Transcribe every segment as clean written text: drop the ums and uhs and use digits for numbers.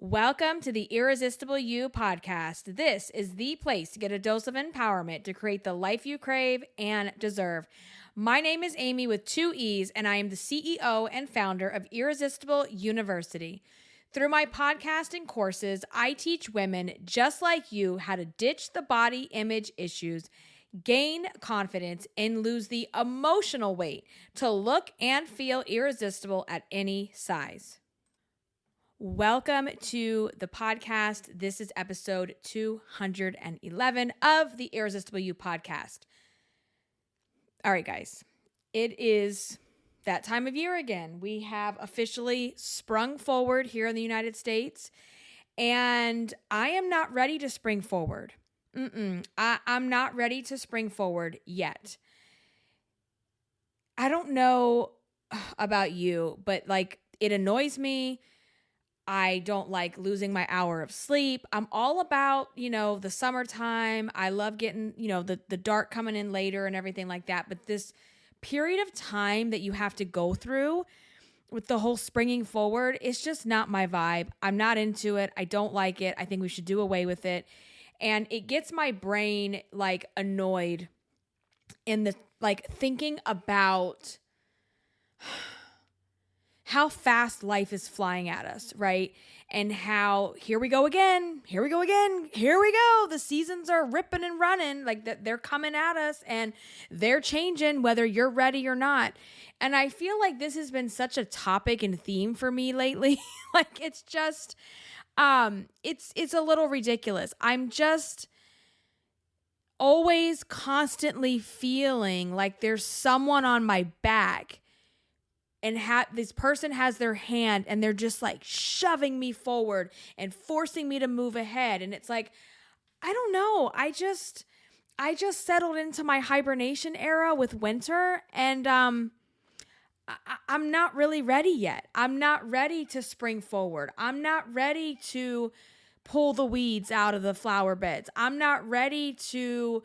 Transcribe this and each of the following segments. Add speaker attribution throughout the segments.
Speaker 1: Welcome to the Irresistible You podcast. This is the place to get a dose of empowerment to create the life you crave and deserve. My name is Amy with 2 E's, and I am the CEO and founder of Irresistible University. Through my podcast and courses, I teach women just like you how to ditch the body image issues, gain confidence, and lose the emotional weight to look and feel irresistible at any size. Welcome to the podcast. This is episode 211 of the Irresistible You podcast. All right, guys, it is that time of year again. We have officially sprung forward here in the United States, and I am not ready to spring forward. I'm not ready to spring forward yet. I don't know about you, but it annoys me. I don't like losing my hour of sleep. I'm all about, the summertime. I love getting, the dark coming in later and everything like that. But this period of time that you have to go through with the whole springing forward, it's just not my vibe. I'm not into it. I don't like it. I think we should do away with it. And it gets my brain annoyed in the thinking about how fast life is flying at us, right? And how here we go again. The seasons are ripping and running, they're coming at us and they're changing whether you're ready or not. And I feel like this has been such a topic and theme for me lately. It's just, it's a little ridiculous. I'm just always constantly feeling like there's someone on my back. And this person has their hand and they're just shoving me forward and forcing me to move ahead. And it's I don't know. I just settled into my hibernation era with winter, and I'm not really ready yet. I'm not ready to spring forward. I'm not ready to pull the weeds out of the flower beds. I'm not ready to,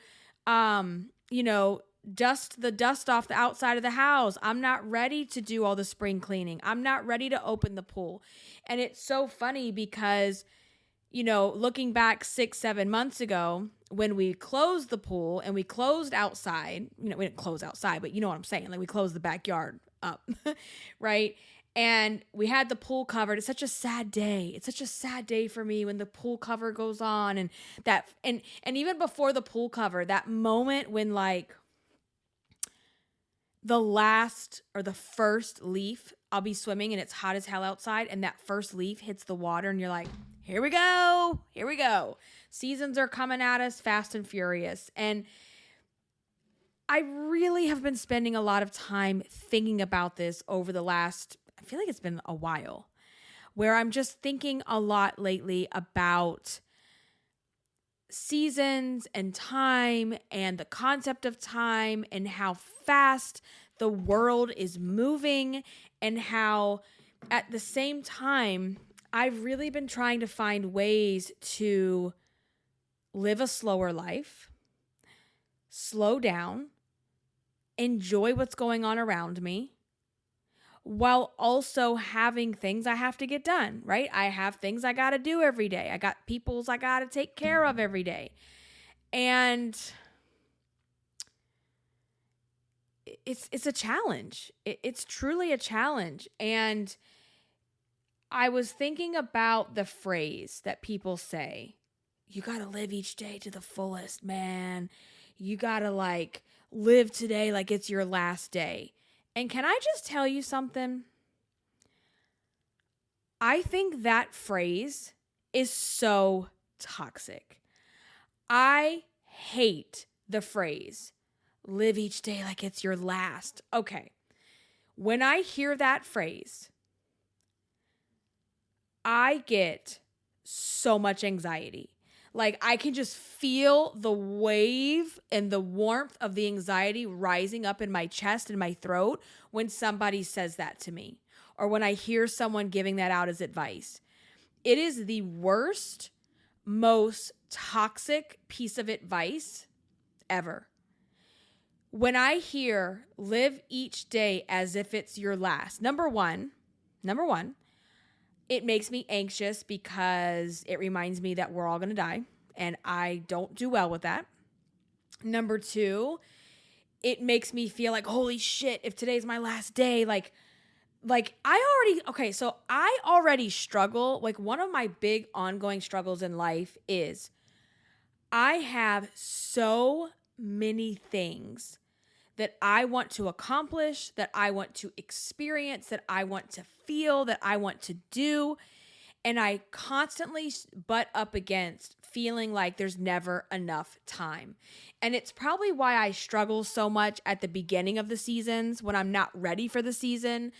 Speaker 1: dust the dust off the outside of the house. I'm not ready to do all the spring cleaning. I'm not ready to open the pool. And it's so funny because, looking back 6-7 months ago when we closed the pool and we closed outside, we didn't close outside, but you know what I'm saying? We closed the backyard up, right? And we had the pool covered. It's such a sad day. It's such a sad day for me when the pool cover goes on and even before the pool cover, that moment when the last or the first leaf, I'll be swimming and it's hot as hell outside, and that first leaf hits the water and you're like, here we go. Seasons are coming at us fast and furious. And I really have been spending a lot of time thinking about this over the last, I feel like it's been a while, where I'm just thinking a lot lately about seasons and time and the concept of time and how fast the world is moving, and how at the same time I've really been trying to find ways to live a slower life, slow down, enjoy what's going on around me, while also having things I have to get done, right? I have things I got to do every day. I got peoples I got to take care of every day. And it's a challenge. It's truly a challenge. And I was thinking about the phrase that people say, you got to live each day to the fullest, man. You got to live today like it's your last day. And can I just tell you something? I think that phrase is so toxic. I hate the phrase, live each day like it's your last. Okay. When I hear that phrase, I get so much anxiety. I can just feel the wave and the warmth of the anxiety rising up in my chest and my throat when somebody says that to me, or when I hear someone giving that out as advice. It is the worst, most toxic piece of advice ever. When I hear live each day as if it's your last, number one, It makes me anxious because it reminds me that we're all going to die, and I don't do well with that. Number two, it makes me feel like, holy shit, if today's my last day, so I already struggle. Like, one of my big ongoing struggles in life is I have so many things that I want to accomplish, that I want to experience, that I want to feel, that I want to do. And I constantly butt up against feeling like there's never enough time. And it's probably why I struggle so much at the beginning of the seasons when I'm not ready for the season.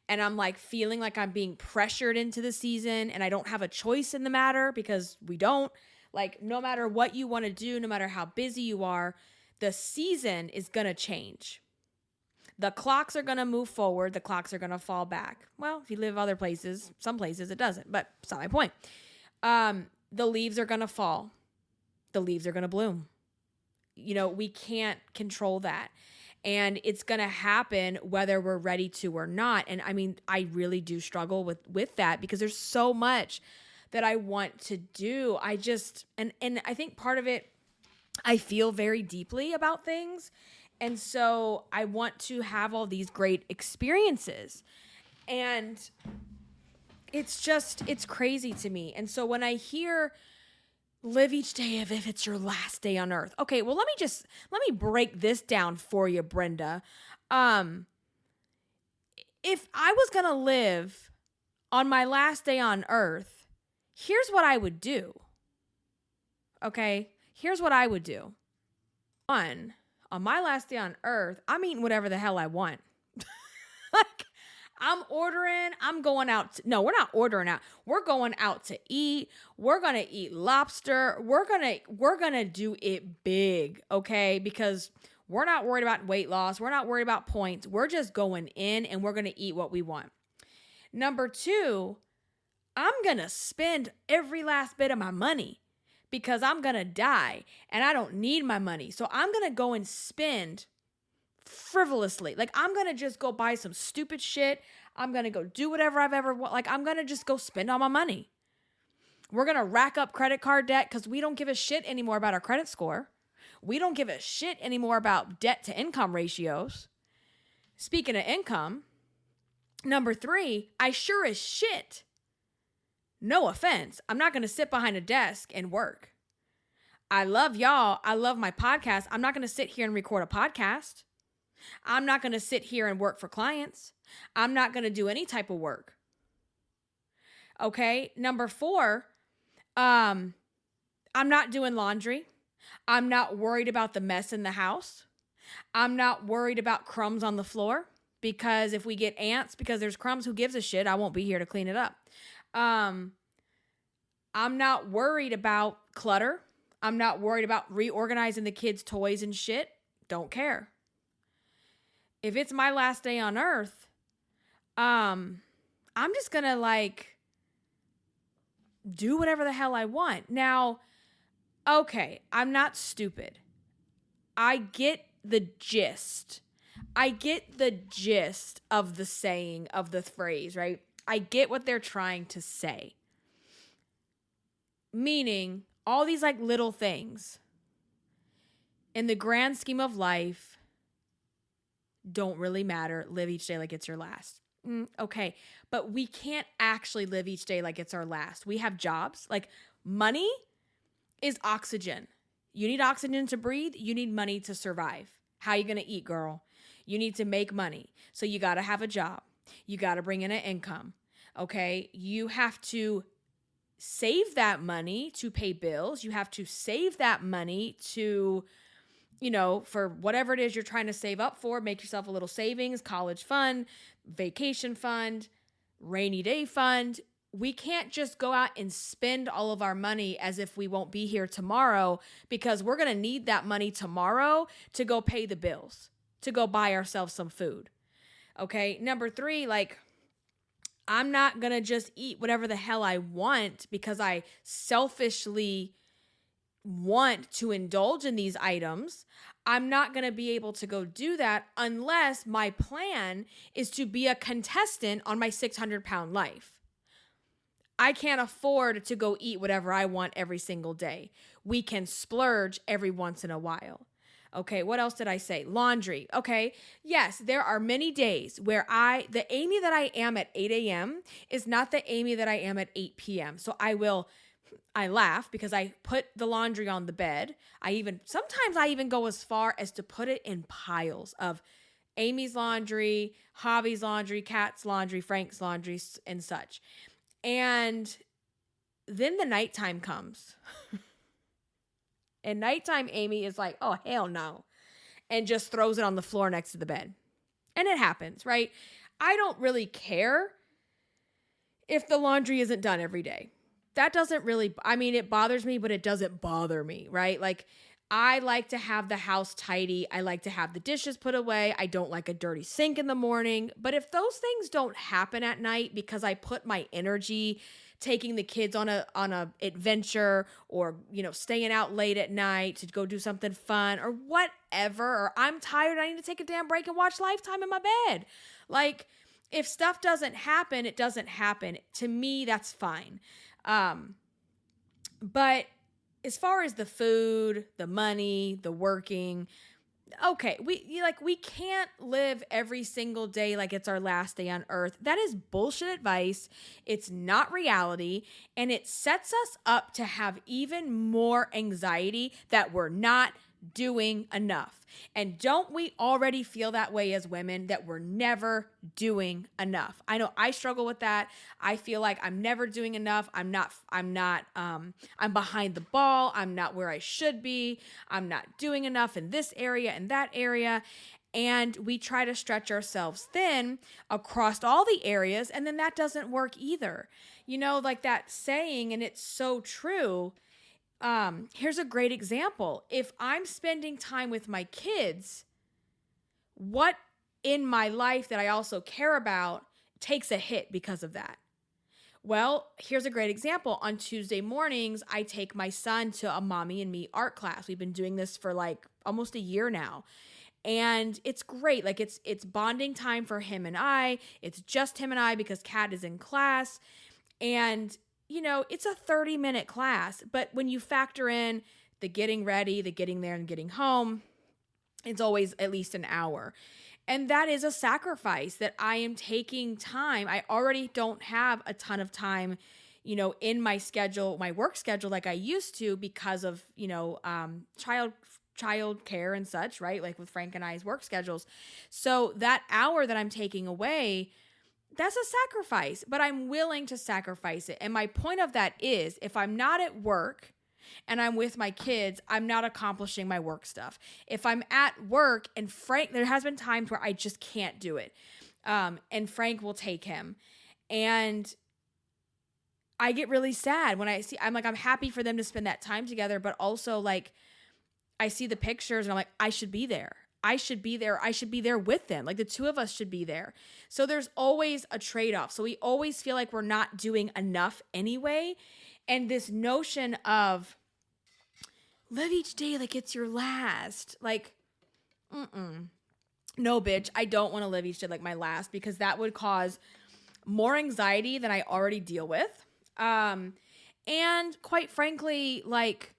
Speaker 1: And I'm like feeling like I'm being pressured into the season and I don't have a choice in the matter, because we don't. Like, no matter what you want to do, no matter how busy you are, the season is going to change. The clocks are going to move forward. The clocks are going to fall back. Well, if you live other places, some places it doesn't, but that's not my point. The leaves are going to fall. The leaves are going to bloom. We can't control that. And it's going to happen whether we're ready to or not. And I mean, I really do struggle with that because there's so much that I want to do. And I think part of it, I feel very deeply about things. And so I want to have all these great experiences. And it's crazy to me. And so when I hear live each day as if it's your last day on earth. Okay, well, let me break this down for you, Brenda. If I was going to live on my last day on earth, here's what I would do. Okay? Here's what I would do. One, on my last day on earth, I'm eating whatever the hell I want. Like, I'm going out. No, we're not ordering out. We're going out to eat. We're going to eat lobster. We're going to do it big, okay? Because we're not worried about weight loss. We're not worried about points. We're just going in and we're going to eat what we want. Number two, I'm going to spend every last bit of my money because I'm going to die and I don't need my money. So I'm going to go and spend frivolously. Like, I'm going to just go buy some stupid shit. I'm going to go do whatever I've ever want. Like, I'm going to just go spend all my money. We're going to rack up credit card debt because we don't give a shit anymore about our credit score. We don't give a shit anymore about debt to income ratios. Speaking of income, number three, I sure as shit, no offense, I'm not going to sit behind a desk and work. I love y'all. I love my podcast. I'm not going to sit here and record a podcast. I'm not going to sit here and work for clients. I'm not going to do any type of work. Okay. Number four, I'm not doing laundry. I'm not worried about the mess in the house. I'm not worried about crumbs on the floor, because if we get ants because there's crumbs, who gives a shit? I won't be here to clean it up. I'm not worried about clutter. I'm not worried about reorganizing the kids' toys and shit. Don't care. If it's my last day on earth, I'm just going to do whatever the hell I want. Now, okay, I'm not stupid. I get the gist. I get the gist of the saying, of the phrase, right? I get what they're trying to say. Meaning, all these little things in the grand scheme of life don't really matter. Live each day like it's your last. Okay, but we can't actually live each day like it's our last. We have jobs. Like, money is oxygen. You need oxygen to breathe. You need money to survive. How you going to eat, girl? You need to make money. So you got to have a job. You got to bring in an income. Okay, you have to save that money to pay bills. You have to save that money to, for whatever it is you're trying to save up for. Make yourself a little savings, college fund, vacation fund, rainy day fund. We can't just go out and spend all of our money as if we won't be here tomorrow, because we're going to need that money tomorrow to go pay the bills, to go buy ourselves some food. Okay. Number three, I'm not going to just eat whatever the hell I want because I selfishly want to indulge in these items. I'm not going to be able to go do that unless my plan is to be a contestant on my 600-pound life. I can't afford to go eat whatever I want every single day. We can splurge every once in a while. Okay, what else did I say? Laundry. Okay, yes, there are many days where the Amy that I am at 8 a.m. is not the Amy that I am at 8 p.m. So I laugh because I put the laundry on the bed. Sometimes I even go as far as to put it in piles of Amy's laundry, Javi's laundry, Kat's laundry, Frank's laundry, and such. And then the nighttime comes. And nighttime Amy is like, oh, hell no. And just throws it on the floor next to the bed. And it happens, right? I don't really care if the laundry isn't done every day. That doesn't really, it bothers me, but it doesn't bother me, right? Like, I like to have the house tidy. I like to have the dishes put away. I don't like a dirty sink in the morning. But if those things don't happen at night because I put my energy taking the kids on a adventure, or, staying out late at night to go do something fun or whatever, or I'm tired, I need to take a damn break and watch Lifetime in my bed. Like, if stuff doesn't happen, it doesn't happen. To me, that's fine. But as far as the food, the money, the working, okay, we can't live every single day like it's our last day on earth. That is bullshit advice. It's not reality, and it sets us up to have even more anxiety that we're not doing enough. And don't we already feel that way as women, that we're never doing enough? I know I struggle with that. I feel like I'm never doing enough. I'm behind the ball. I'm not where I should be. I'm not doing enough in this area and that area. And we try to stretch ourselves thin across all the areas, and then that doesn't work either. Like that saying, and it's so true. Here's a great example. If I'm spending time with my kids, what in my life that I also care about takes a hit because of that? Well, here's a great example. On Tuesday mornings, I take my son to a mommy and me art class. We've been doing this for like almost a year now. And it's great. Like it's bonding time for him and I. It's just him and I because Kat is in class. And it's a 30-minute class, but when you factor in the getting ready, the getting there and getting home, it's always at least an hour. And that is a sacrifice that I am taking time. I already don't have a ton of time, in my schedule, my work schedule like I used to because of, child care and such, right? Like with Frank and I's work schedules. So that hour that I'm taking away, that's a sacrifice, but I'm willing to sacrifice it. And my point of that is, if I'm not at work and I'm with my kids, I'm not accomplishing my work stuff. If I'm at work and Frank, there has been times where I just can't do it. And Frank will take him. And I get really sad when I'm happy for them to spend that time together, but also like I see the pictures and I'm like, I should be there. I should be there. I should be there with them. Like the two of us should be there. So there's always a trade-off. So we always feel like we're not doing enough anyway. And this notion of live each day like it's your last. Like, no, bitch. I don't want to live each day like my last, because that would cause more anxiety than I already deal with. And quite frankly, like,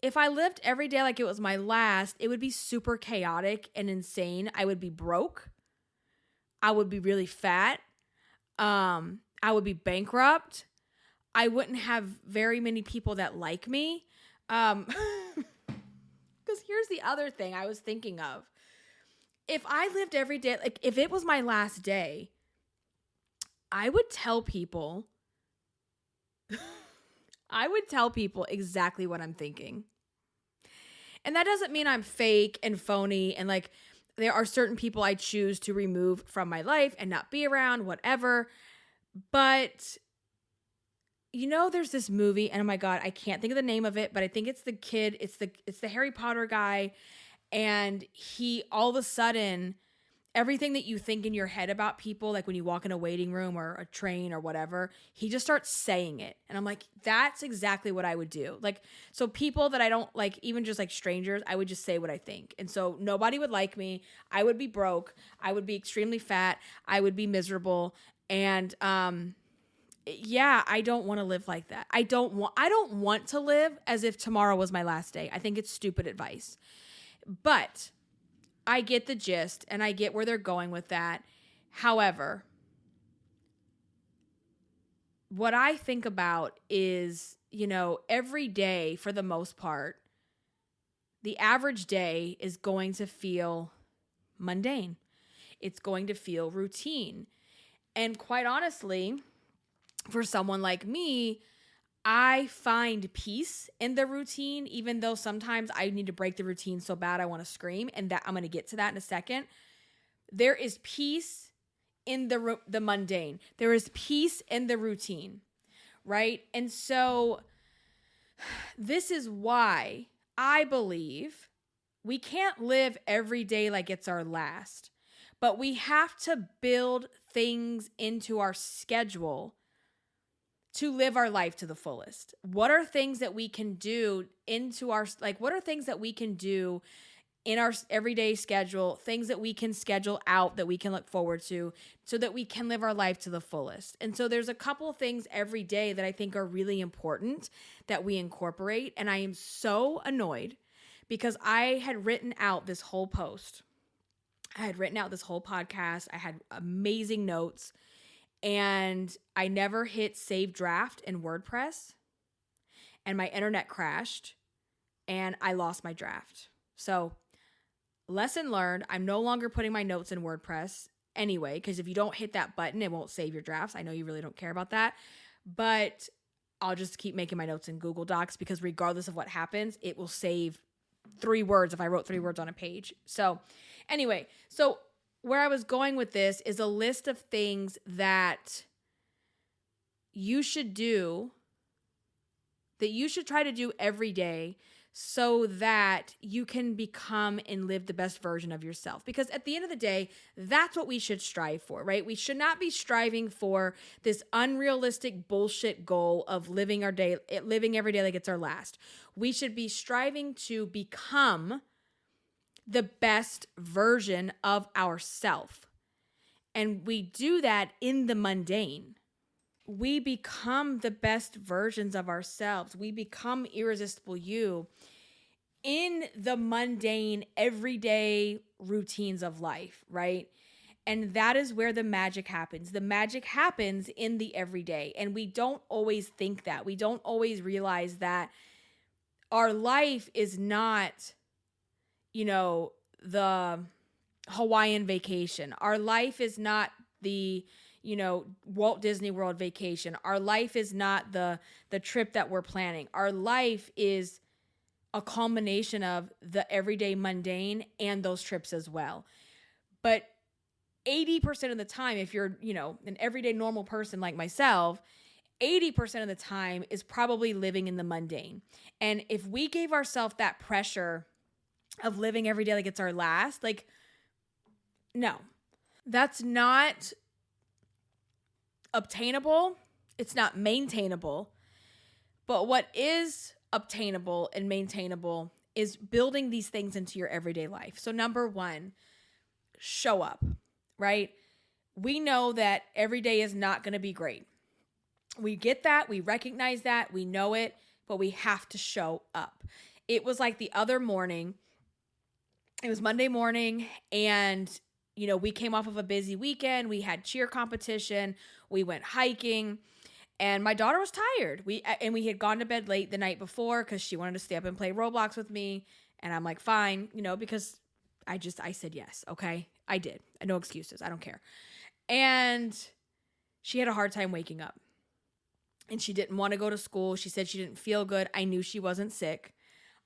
Speaker 1: if I lived every day like it was my last, it would be super chaotic and insane. I would be broke. I would be really fat. I would be bankrupt. I wouldn't have very many people that like me. Because here's the other thing I was thinking of. If I lived every day, like if it was my last day, I would tell people exactly what I'm thinking. And that doesn't mean I'm fake and phony and like there are certain people I choose to remove from my life and not be around, whatever. But there's this movie, and oh my God, I can't think of the name of it, but I think it's the kid, it's the Harry Potter guy, and he all of a sudden, everything that you think in your head about people, like when you walk in a waiting room or a train or whatever, he just starts saying it. And I'm like, that's exactly what I would do. Like, so people that I don't like, even just like strangers, I would just say what I think. And so nobody would like me. I would be broke. I would be extremely fat. I would be miserable. And yeah, I don't want to live like that. I don't want to live as if tomorrow was my last day. I think it's stupid advice. But I get the gist and I get where they're going with that. However, what I think about is, every day for the most part, the average day is going to feel mundane. It's going to feel routine. And quite honestly, for someone like me, I find peace in the routine, even though sometimes I need to break the routine so bad I want to scream, and that I'm going to get to that in a second. There is peace in the mundane. There is peace in the routine, right? And so this is why I believe we can't live every day like it's our last, but we have to build things into our schedule to live our life to the fullest. What are things that we can do what are things that we can do in our everyday schedule, things that we can schedule out that we can look forward to so that we can live our life to the fullest. And so there's a couple of things every day that I think are really important that we incorporate. And I am so annoyed because I had written out this whole post. I had written out this whole podcast. I had amazing notes. And I never hit save draft in WordPress, and my internet crashed, and I lost my draft. So, lesson learned, I'm no longer putting my notes in WordPress anyway, because if you don't hit that button, it won't save your drafts. I know you really don't care about that, but I'll just keep making my notes in Google Docs because regardless of what happens, it will save 3 words if I wrote 3 words on a page. So, anyway, where I was going with this is a list of things that you should do, that you should try to do every day so that you can become and live the best version of yourself. Because at the end of the day, that's what we should strive for, right? We should not be striving for this unrealistic bullshit goal of living every day like it's our last. We should be striving to become the best version of ourself. And we do that in the mundane. We become the best versions of ourselves. We become irresistible you in the mundane, everyday routines of life, right? And that is where the magic happens. The magic happens in the everyday. And we don't always think that. We don't always realize that our life is not the Hawaiian vacation. Our life is not the, Walt Disney World vacation. Our life is not the trip that we're planning. Our life is a culmination of the everyday mundane and those trips as well. But 80% of the time, if you're, an everyday normal person like myself, 80% of the time is probably living in the mundane. And if we gave ourselves that pressure of living every day like it's our last, no, that's not obtainable. It's not maintainable. But what is obtainable and maintainable is building these things into your everyday life. So number 1, show up, right? We know that every day is not going to be great. We get that. We recognize that. We know it, but we have to show up. It was like the other morning. It was Monday morning, and, we came off of a busy weekend. We had cheer competition. We went hiking, and my daughter was tired. We had gone to bed late the night before because she wanted to stay up and play Roblox with me. And I'm like, fine, because I said yes. Okay. I did. No excuses. I don't care. And she had a hard time waking up, and she didn't want to go to school. She said she didn't feel good. I knew she wasn't sick.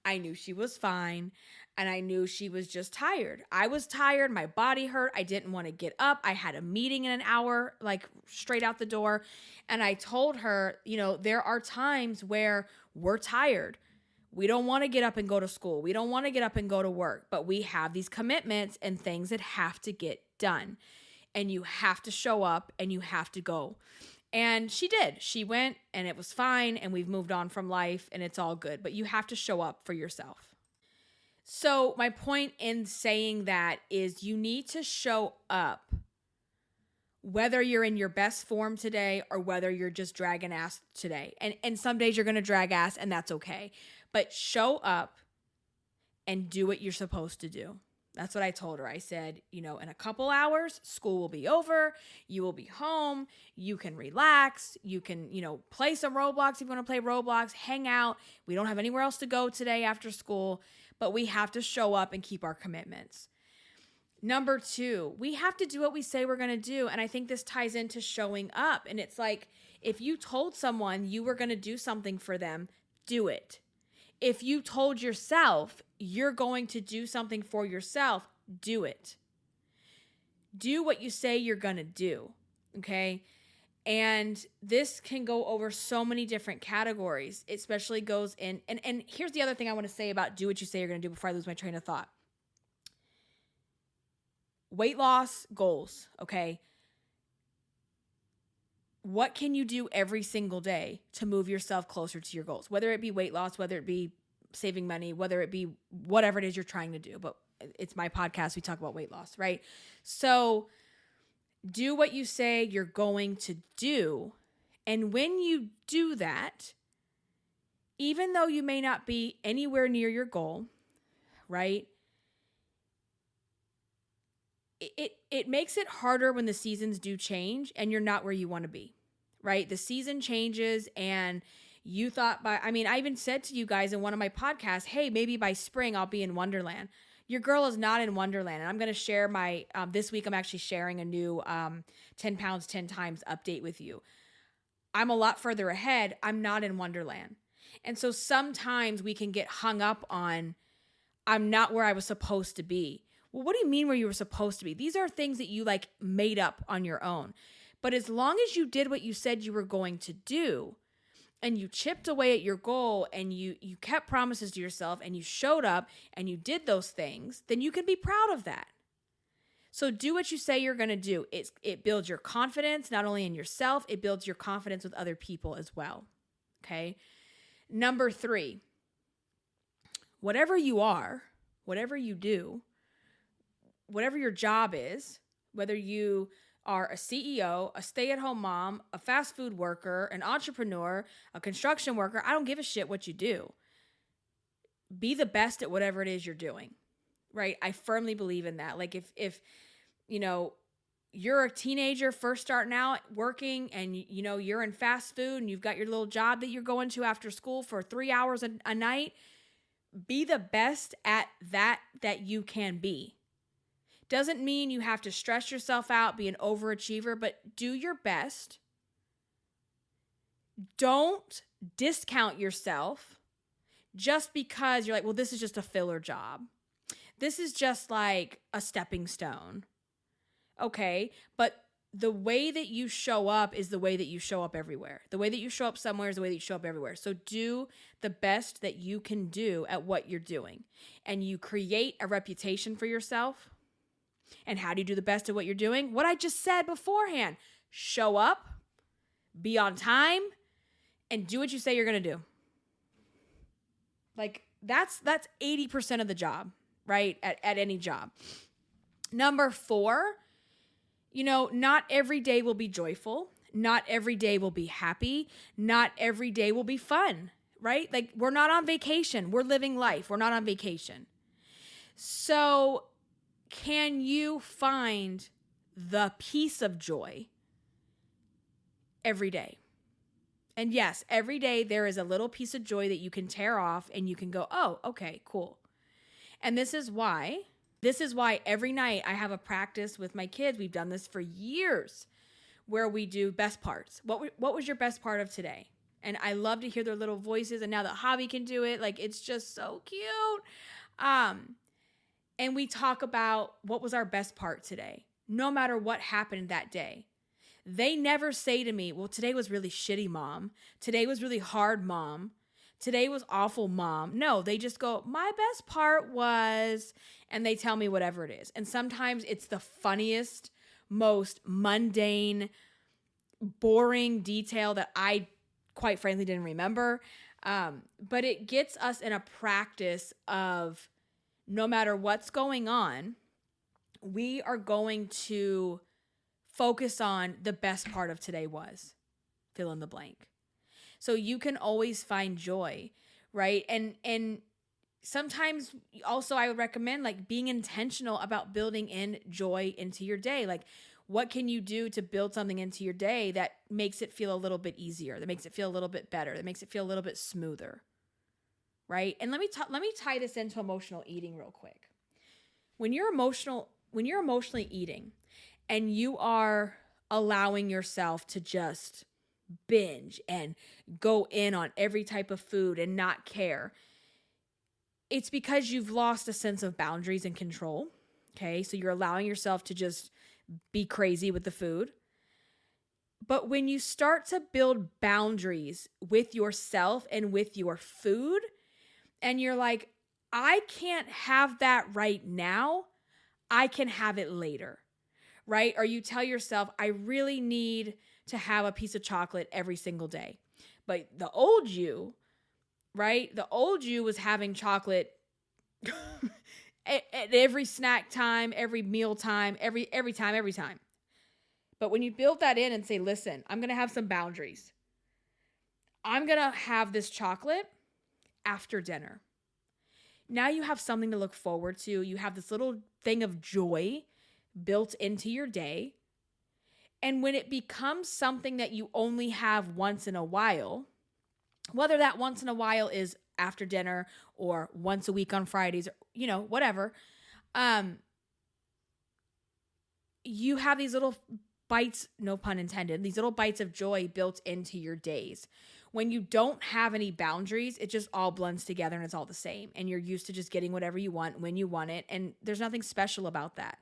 Speaker 1: I knew she was fine. And I knew she was just tired. I was tired. My body hurt. I didn't want to get up. I had a meeting in an hour, straight out the door. And I told her, there are times where we're tired. We don't want to get up and go to school. We don't want to get up and go to work. But we have these commitments and things that have to get done. And you have to show up and you have to go. And she did. She went, and it was fine. And we've moved on from life, and it's all good. But you have to show up for yourself. So my point in saying that is you need to show up whether you're in your best form today or whether you're just dragging ass today. And some days you're going to drag ass, and that's okay. But show up and do what you're supposed to do. That's what I told her. I said, in a couple hours, school will be over. You will be home. You can relax. You can, play some Roblox if you want to play Roblox, hang out. We don't have anywhere else to go today after school, but we have to show up and keep our commitments. Number 2, we have to do what we say we're going to do. And I think this ties into showing up. And it's like, if you told someone you were going to do something for them, do it. If you told yourself you're going to do something for yourself, do it. Do what you say you're going to do, okay? And this can go over so many different categories. It especially goes in, and here's the other thing I want to say about do what you say you're going to do before I lose my train of thought. Weight loss goals, okay? What can you do every single day to move yourself closer to your goals? Whether it be weight loss, whether it be saving money, whether it be whatever it is you're trying to do. But it's my podcast. We talk about weight loss, right? So do what you say you're going to do. And when you do that, even though you may not be anywhere near your goal, right? It makes it harder when the seasons do change and you're not where you want to be, right? The season changes and you thought I even said to you guys in one of my podcasts, hey, maybe by spring I'll be in Wonderland. Your girl is not in Wonderland. And I'm going to share this week I'm actually sharing a new 10 pounds, 10 times update with you. I'm a lot further ahead. I'm not in Wonderland. And so sometimes we can get hung up on, I'm not where I was supposed to be. Well, what do you mean where you were supposed to be? These are things that you made up on your own. But as long as you did what you said you were going to do and you chipped away at your goal and you kept promises to yourself and you showed up and you did those things, then you can be proud of that. So do what you say you're going to do. It builds your confidence, not only in yourself, it builds your confidence with other people as well. Okay? Number 3, whatever you are, whatever you do, whatever your job is, whether you are a CEO, a stay-at-home mom, a fast food worker, an entrepreneur, a construction worker, I don't give a shit what you do. Be the best at whatever it is you're doing, right? I firmly believe in that. If you're a teenager first starting out working and you're in fast food and you've got your little job that you're going to after school for 3 hours a night, be the best at that you can be. Doesn't mean you have to stress yourself out, be an overachiever, but do your best. Don't discount yourself just because you're like, well, this is just a filler job. This is just like a stepping stone. Okay, but the way that you show up is the way that you show up everywhere. The way that you show up somewhere is the way that you show up everywhere. So do the best that you can do at what you're doing. And you create a reputation for yourself. And how do you do the best at what you're doing? What I just said beforehand. Show up, be on time, and do what you say you're going to do. That's 80% of the job, right? At any job. Number 4, not every day will be joyful. Not every day will be happy. Not every day will be fun, right? We're not on vacation. We're living life. We're not on vacation. So can you find the piece of joy every day? And yes, every day there is a little piece of joy that you can tear off and you can go, oh, okay, cool. And this is why every night I have a practice with my kids. We've done this for years where we do best parts. What was your best part of today? And I love to hear their little voices. And now that Javi can do it, it's just so cute. And we talk about what was our best part today, no matter what happened that day. They never say to me, well, today was really shitty, Mom. Today was really hard, Mom. Today was awful, Mom. No, they just go, my best part was, and they tell me whatever it is. And sometimes it's the funniest, most mundane, boring detail that I quite frankly didn't remember. But it gets us in a practice of no matter what's going on, we are going to focus on the best part of today was, fill in the blank. So you can always find joy, right? And sometimes also I would recommend like being intentional about building in joy into your day. Like, what can you do to build something into your day that makes it feel a little bit easier, that makes it feel a little bit better, that makes it feel a little bit smoother, right? And let me tie this into emotional eating real quick. When you're emotionally eating and you are allowing yourself to just binge and go in on every type of food and not care, it's because you've lost a sense of boundaries and control. Okay, so you're allowing yourself to just be crazy with the food. But when you start to build boundaries with yourself and with your food, and you're like, I can't have that right now, I can have it later, right? Or you tell yourself, I really need to have a piece of chocolate every single day. But the old you, right? The old you was having chocolate at every snack time, every meal time, every time. But when you build that in and say, listen, I'm going to have some boundaries. I'm going to have this chocolate after dinner. Now you have something to look forward to. You have this little thing of joy built into your day. And when it becomes something that you only have once in a while, whether that once in a while is after dinner or once a week on Fridays, or, whatever, you have these little bites, no pun intended, these little bites of joy built into your days. When you don't have any boundaries, it just all blends together and it's all the same. And you're used to just getting whatever you want when you want it. And there's nothing special about that.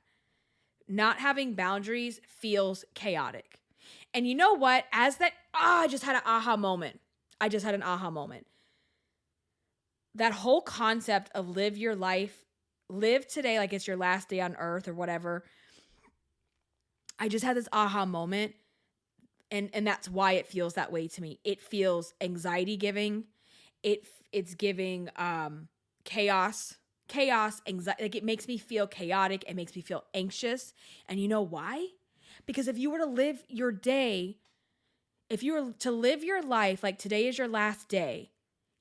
Speaker 1: Not having boundaries feels chaotic. And you know what? I just had an aha moment. That whole concept of live your life, live today like it's your last day on earth or whatever. I just had this aha moment. And that's why it feels that way to me. It feels anxiety giving. It's giving chaos, anxiety. Like, it makes me feel chaotic. It makes me feel anxious. And you know why? Because if you were to live your day, if you were to live your life like today is your last day,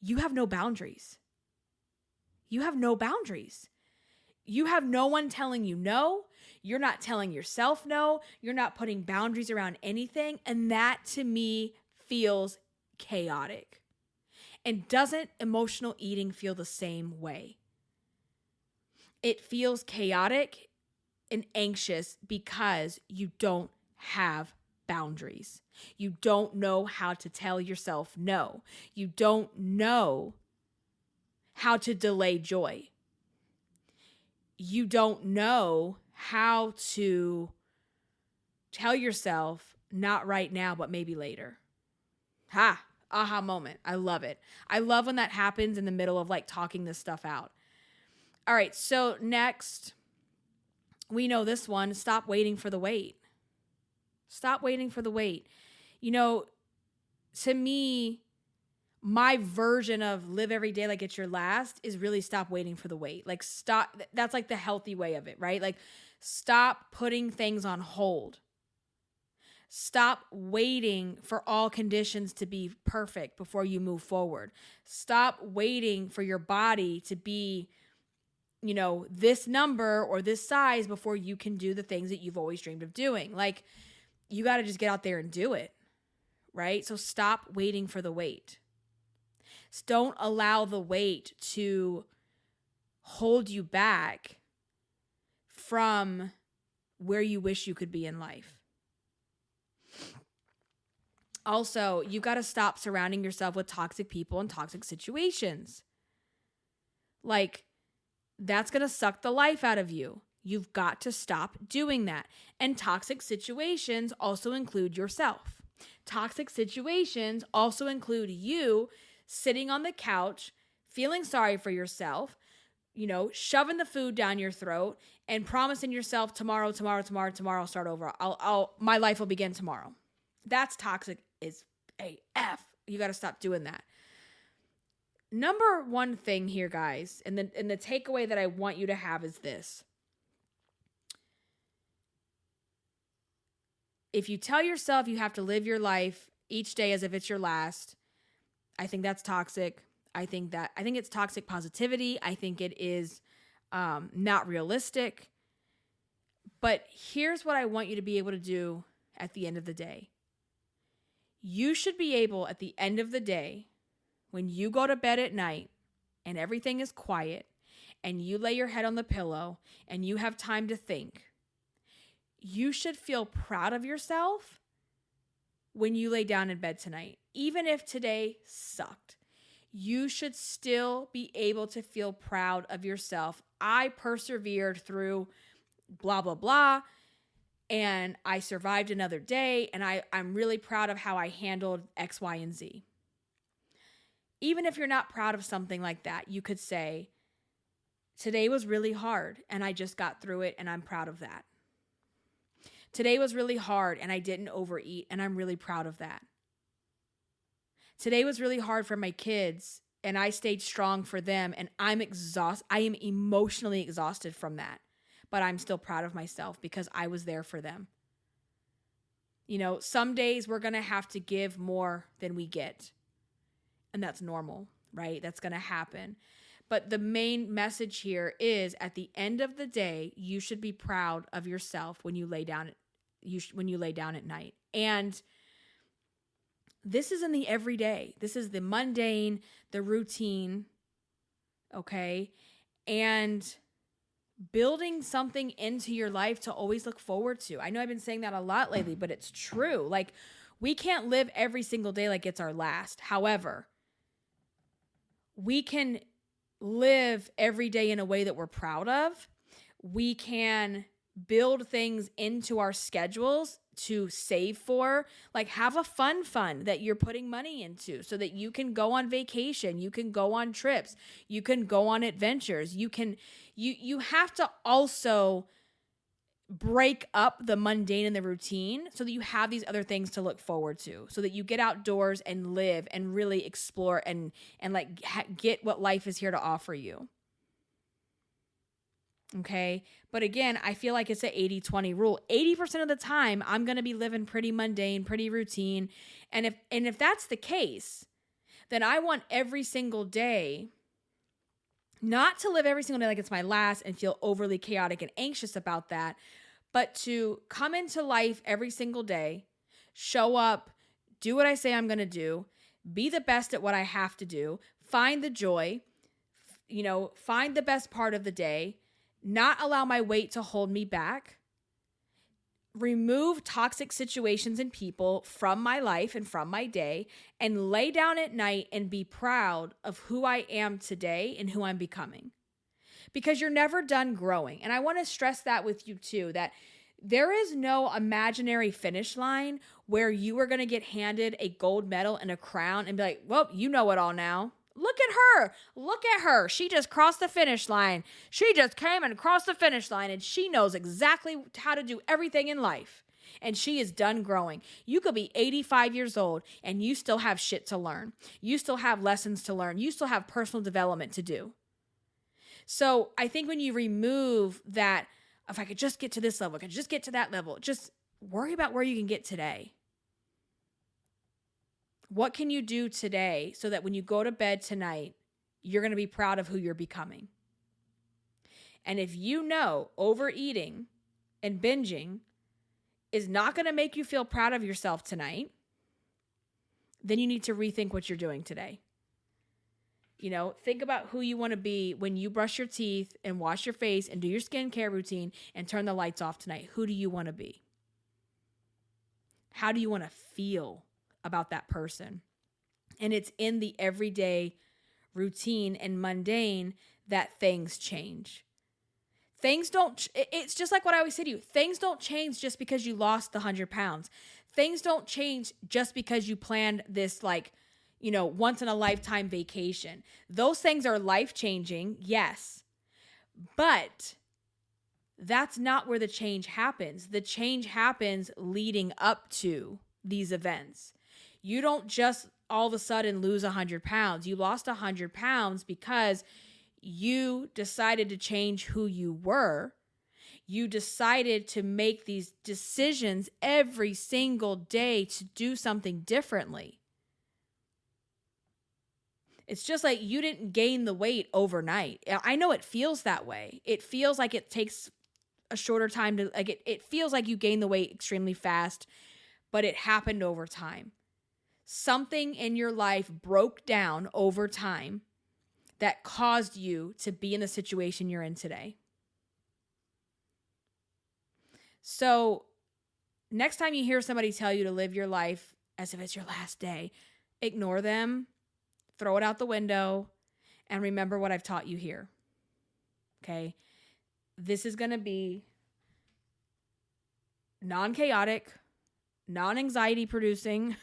Speaker 1: you have no boundaries. You have no boundaries. You have no one telling you no. You're not telling yourself no. You're not putting boundaries around anything. And that to me feels chaotic. And doesn't emotional eating feel the same way? It feels chaotic and anxious because you don't have boundaries. You don't know how to tell yourself no. You don't know how to delay joy. You don't know how to tell yourself not right now, but maybe later. Aha moment. I love it. I love when that happens in the middle of like talking this stuff out. All right. So next, we know this one, stop waiting for the wait. Stop waiting for the wait. To me, my version of live every day like it's your last is really stop waiting for the wait. Like, stop. That's like the healthy way of it, right? Like, stop putting things on hold. Stop waiting for all conditions to be perfect before you move forward. Stop waiting for your body to be, this number or this size before you can do the things that you've always dreamed of doing. Like, you got to just get out there and do it, right? So stop waiting for the wait. Don't allow the wait to hold you back from where you wish you could be in life. Also, you got to stop surrounding yourself with toxic people and toxic situations. Like, that's going to suck the life out of you. You've got to stop doing that. And toxic situations also include yourself. Toxic situations also include you sitting on the couch, feeling sorry for yourself, shoving the food down your throat and promising yourself tomorrow, I'll start over. My life will begin tomorrow. That's toxic as AF. You got to stop doing that. Number one thing here, guys, and the takeaway that I want you to have is this. if you tell yourself you have to live your life each day as if it's your last, I think that's toxic. I think it's toxic positivity. I think it is not realistic. But here's what I want you to be able to do at the end of the day. You should be able at the end of the day, when you go to bed at night and everything is quiet and you lay your head on the pillow and you have time to think, you should feel proud of yourself when you lay down in bed tonight. Even if today sucked, you should still be able to feel proud of yourself. I persevered through blah, blah, blah, and I survived another day, and I'm really proud of how I handled X, Y, and Z. Even if you're not proud of something like that, you could say, today was really hard, and I just got through it, and I'm proud of that. Today was really hard, and I didn't overeat, and I'm really proud of that. Today was really hard for my kids, and I stayed strong for them, and I'm exhausted. I am emotionally exhausted from that, but I'm still proud of myself because I was there for them. You know, some days we're going to have to give more than we get, and that's normal, right? That's going to happen. But the main message here is, at the end of the day, you should be proud of yourself when you lay down at night. And this is in the everyday. This is the mundane, the routine, okay? And building something into your life to always look forward to. I know I've been saying that a lot lately, but it's true. Like, we can't live every single day like it's our last. However, we can live every day in a way that we're proud of. We can build things into our schedules to save for, like have a fun that you're putting money into so that you can go on vacation, you can go on trips, you can go on adventures. You have to also break up the mundane and the routine so that you have these other things to look forward to, so that you get outdoors and live and really explore and get what life is here to offer you. Okay. But again, I feel like it's an 80-20 rule. 80% of the time, I'm going to be living pretty mundane, pretty routine. And if that's the case, then I want every single day not to live every single day like it's my last and feel overly chaotic and anxious about that, but to come into life every single day, show up, do what I say I'm going to do, be the best at what I have to do, find the joy, find the best part of the day, not allow my weight to hold me back, remove toxic situations and people from my life and from my day, and lay down at night and be proud of who I am today and who I'm becoming. Because you're never done growing. And I want to stress that with you too, that there is no imaginary finish line where you are going to get handed a gold medal and a crown and be like, well, you know it all now. Look at her. She just crossed the finish line. She just came and crossed the finish line, and she knows exactly how to do everything in life. And she is done growing. You could be 85 years old and you still have shit to learn. You still have lessons to learn. You still have personal development to do. So I think when you remove that, if I could just get to this level, I could just get to that level, just worry about where you can get today. What can you do today so that when you go to bed tonight, you're going to be proud of who you're becoming? And if you know overeating and binging is not going to make you feel proud of yourself tonight, then you need to rethink what you're doing today. Think about who you want to be when you brush your teeth and wash your face and do your skincare routine and turn the lights off tonight. Who do you want to be? How do you want to feel about that person? And it's in the everyday routine and mundane that things change. It's just like what I always say to you. Things don't change just because you lost the 100 pounds. Things don't change just because you planned this once in a lifetime vacation. Those things are life-changing, yes. But that's not where the change happens. The change happens leading up to these events. You don't just all of a sudden lose 100 pounds. You lost 100 pounds because you decided to change who you were. You decided to make these decisions every single day to do something differently. It's just like you didn't gain the weight overnight. I know it feels that way. It feels like it takes a shorter time to, like, it feels like you gain the weight extremely fast, but it happened over time. Something in your life broke down over time that caused you to be in the situation you're in today. So next time you hear somebody tell you to live your life as if it's your last day, ignore them, throw it out the window, and remember what I've taught you here. Okay? This is going to be non-chaotic, non-anxiety producing,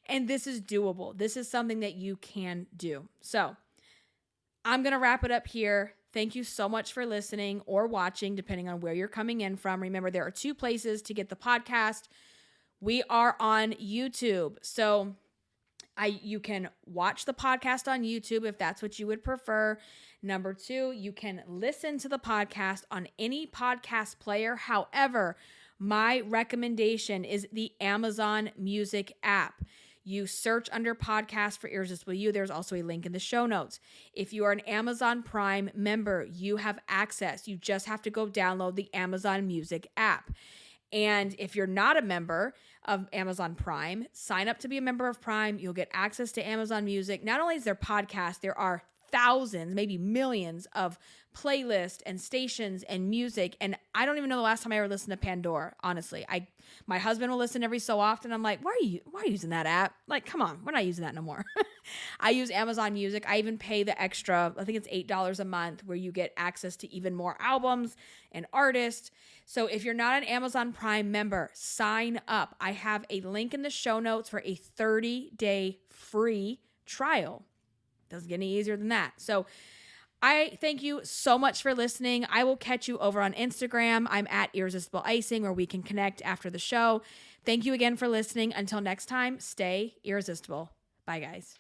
Speaker 1: and this is doable. This is something that you can do. So I'm going to wrap it up here. Thank you so much for listening or watching, depending on where you're coming in from. Remember, there are 2 places to get the podcast. We are on YouTube. So you can watch the podcast on YouTube if that's what you would prefer. Number 2, you can listen to the podcast on any podcast player. However, my recommendation is the Amazon Music app. You search under podcast for Irresistible You. There's also a link in the show notes. If you are an Amazon Prime member, you have access. You just have to go download the Amazon Music app. And if you're not a member of Amazon Prime, sign up to be a member of Prime. You'll get access to Amazon Music. Not only is there podcasts, there are thousands, maybe millions of playlists and stations and music. And I don't even know the last time I ever listened to Pandora, honestly. My husband will listen every so often. I'm like, why are you using that app? Like, come on, we're not using that no more. I use Amazon Music. I even pay the extra, I think it's $8 a month, where you get access to even more albums and artists. So if you're not an Amazon Prime member, sign up. I have a link in the show notes for a 30-day free trial. Doesn't get any easier than that. So I thank you so much for listening. I will catch you over on Instagram. I'm at Irresistible Icing, where we can connect after the show. Thank you again for listening. Until next time, stay irresistible. Bye, guys.